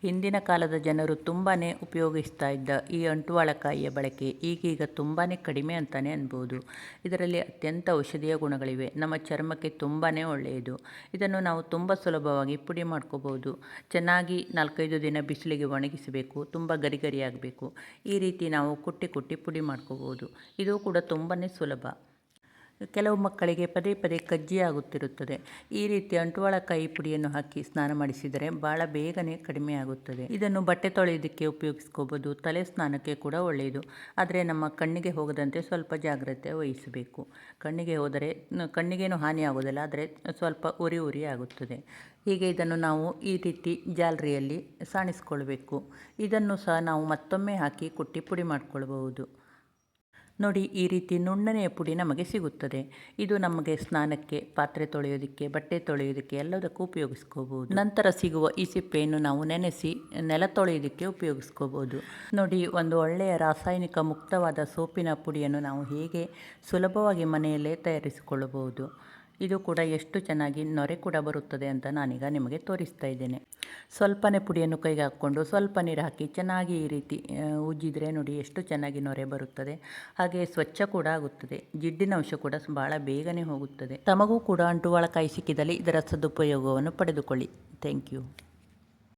ಹಿಂದಿನ ಕಾಲದ ಜನರು ತುಂಬಾ ಉಪಯೋಗಿಸ್ತಾ ಇದ್ದ ಈ ಅಂಟುವಾಳಕಾಯಿಯ ಬಳಕೆ ಈಗೀಗ ತುಂಬಾ ಕಡಿಮೆ ಅಂತಲೇ ಅನ್ಬೋದು. ಇದರಲ್ಲಿ ಅತ್ಯಂತ ಔಷಧೀಯ ಗುಣಗಳಿವೆ. ನಮ್ಮ ಚರ್ಮಕ್ಕೆ ತುಂಬಾ ಒಳ್ಳೆಯದು. ಇದನ್ನು ನಾವು ತುಂಬ ಸುಲಭವಾಗಿ ಪುಡಿ ಮಾಡ್ಕೋಬೋದು. ಚೆನ್ನಾಗಿ 4-5 ದಿನ ಬಿಸಿಲಿಗೆ ಒಣಗಿಸಬೇಕು. ತುಂಬ ಗರಿ ಗರಿಯಾಗಬೇಕು. ಈ ರೀತಿ ನಾವು ಕುಟ್ಟಿ ಕುಟ್ಟಿ ಪುಡಿ ಮಾಡ್ಕೋಬೋದು. ಇದು ಕೂಡ ತುಂಬಾ ಸುಲಭ. ಕೆಲವು ಮಕ್ಕಳಿಗೆ ಪದೇ ಪದೇ ಕಜ್ಜಿ ಆಗುತ್ತಿರುತ್ತದೆ. ಈ ರೀತಿ ಅಂಟುವಾಳಕಾಯಿ ಪುಡಿಯನ್ನು ಹಾಕಿ ಸ್ನಾನ ಮಾಡಿಸಿದರೆ ಭಾಳ ಬೇಗನೆ ಕಡಿಮೆ ಆಗುತ್ತದೆ. ಇದನ್ನು ಬಟ್ಟೆ ತೊಳೆಯೋದಕ್ಕೆ ಉಪಯೋಗಿಸ್ಕೋಬೋದು. ತಲೆ ಸ್ನಾನಕ್ಕೆ ಕೂಡ ಒಳ್ಳೆಯದು. ಆದರೆ ನಮ್ಮ ಕಣ್ಣಿಗೆ ಹೋಗದಂತೆ ಸ್ವಲ್ಪ ಜಾಗ್ರತೆ ವಹಿಸಬೇಕು. ಕಣ್ಣಿಗೆ ಹೋದರೆ ಕಣ್ಣಿಗೇನು ಹಾನಿ ಆಗೋದಿಲ್ಲ, ಆದರೆ ಸ್ವಲ್ಪ ಉರಿ ಉರಿ ಆಗುತ್ತದೆ. ಹೀಗೆ ಇದನ್ನು ನಾವು ಈ ರೀತಿ ಜಾಲರಿಯಲ್ಲಿ ಸಾಣಿಸ್ಕೊಳ್ಬೇಕು. ಇದನ್ನು ಸಹ ನಾವು ಮತ್ತೊಮ್ಮೆ ಹಾಕಿ ಕುಟ್ಟಿ ಪುಡಿ ಮಾಡಿಕೊಳ್ಬಹುದು. ನೋಡಿ, ಈ ರೀತಿ ನುಣ್ಣನೆಯ ಪುಡಿ ನಮಗೆ ಸಿಗುತ್ತದೆ. ಇದು ನಮಗೆ ಸ್ನಾನಕ್ಕೆ, ಪಾತ್ರೆ ತೊಳೆಯೋದಕ್ಕೆ, ಬಟ್ಟೆ ತೊಳೆಯೋದಕ್ಕೆ ಎಲ್ಲದಕ್ಕೂ ಉಪಯೋಗಿಸ್ಕೋಬೋದು. ನಂತರ ಸಿಗುವ ಈ ಸಿಪ್ಪೆಯನ್ನು ನಾವು ನೆನೆಸಿ ನೆಲ ತೊಳೆಯೋದಕ್ಕೆ ಉಪಯೋಗಿಸ್ಕೋಬೋದು. ನೋಡಿ, ಒಂದು ಒಳ್ಳೆಯ ರಾಸಾಯನಿಕ ಮುಕ್ತವಾದ ಸೋಪಿನ ಪುಡಿಯನ್ನು ನಾವು ಹೇಗೆ ಸುಲಭವಾಗಿ ಮನೆಯಲ್ಲೇ ತಯಾರಿಸಿಕೊಳ್ಳಬಹುದು. ಇದು ಕೂಡ ಎಷ್ಟು ಚೆನ್ನಾಗಿ ನೊರೆ ಕೂಡ ಬರುತ್ತದೆ ಅಂತ ನಾನೀಗ ನಿಮಗೆ ತೋರಿಸ್ತಾ ಇದ್ದೇನೆ. ಸ್ವಲ್ಪನೇ ಪುಡಿಯನ್ನು ಕೈಗೆ ಹಾಕ್ಕೊಂಡು ಸ್ವಲ್ಪ ನೀರು ಹಾಕಿ ಚೆನ್ನಾಗಿ ಈ ರೀತಿ ಉಜ್ಜಿದರೆ ನೋಡಿ ಎಷ್ಟು ಚೆನ್ನಾಗಿ ನೊರೆ ಬರುತ್ತದೆ. ಹಾಗೆ ಸ್ವಚ್ಛ ಕೂಡ ಆಗುತ್ತದೆ. ಜಿಡ್ಡಿನ ಅಂಶ ಕೂಡ ಭಾಳ ಬೇಗನೆ ಹೋಗುತ್ತದೆ. ತಮಗೂ ಕೂಡ ಅಂಟುವಾಳಕಾಯಿ ಸಿಕ್ಕಿದಲ್ಲಿ ಇದರ ಸದುಪಯೋಗವನ್ನು ಪಡೆದುಕೊಳ್ಳಿ. Thank you.